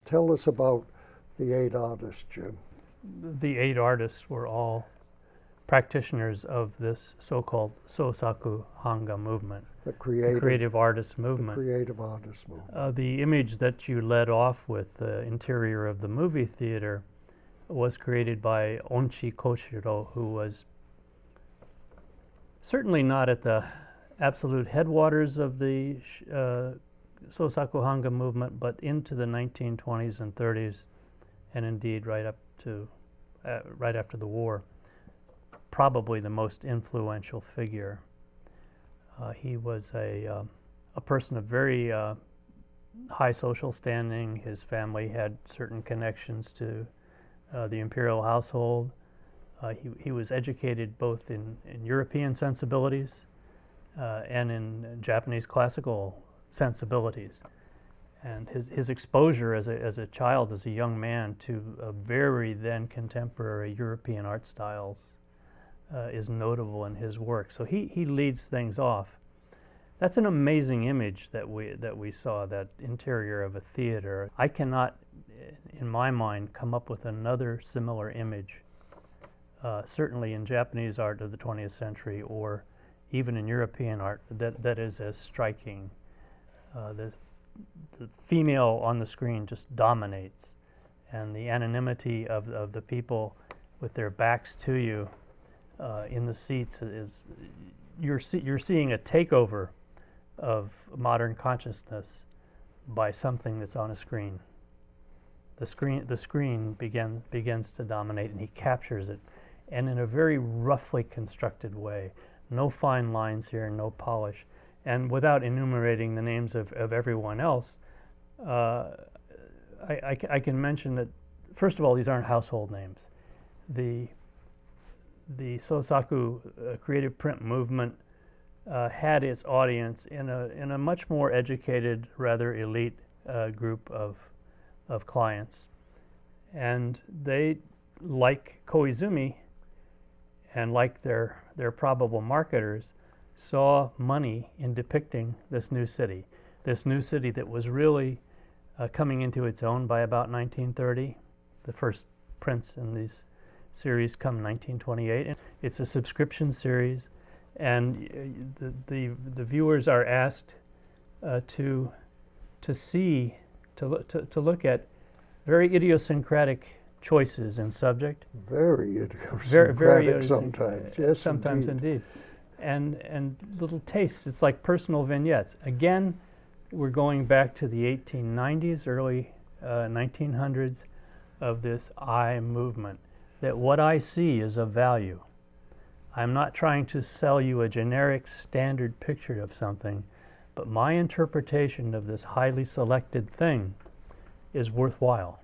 Tell us about the 8 artists, Jim. The 8 artists were all practitioners of this so-called Sosaku Hanga movement, The creative artist movement. creative artist movement. The image that you led off with, the interior of the movie theater, was created by Onchi Koshiro, who was certainly not at the absolute headwaters of the Sosaku Hanga movement, but into the 1920s and 30s, and indeed right up to right after the war, probably the most influential figure. He was a person of very high social standing. His family had certain connections to the imperial household. He was educated both in European sensibilities and in Japanese classical sensibilities. And his exposure as a child, as a young man, to very then contemporary European art styles is notable in his work. So he leads things off. That's an amazing image that we saw, that interior of a theater. I cannot, in my mind, come up with another similar image, certainly in Japanese art of the 20th century or even in European art, that is as striking. The female on the screen just dominates, and the anonymity of the people with their backs to you in the seats is you're seeing a takeover of modern consciousness by something that's on a screen. The screen begins to dominate, and he captures it, and in a very roughly constructed way. No fine lines here, no polish. And without enumerating the names of everyone else, I can mention that, first of all, these aren't household names. The Sosaku creative print movement had its audience in a much more educated, rather elite group of clients. And they, like Koizumi and like their probable marketers, saw money in depicting this new city that was really coming into its own by about 1930. The first prints in these series come 1928. It's a subscription series, and the viewers are asked to look at very idiosyncratic choices in subject. Very idiosyncratic sometimes. Yes, sometimes indeed. And little tastes. It's like personal vignettes. Again, we're going back to the 1890s, early 1900s, of this I movement, that what I see is of value. I'm not trying to sell you a generic standard picture of something, but my interpretation of this highly selected thing is worthwhile.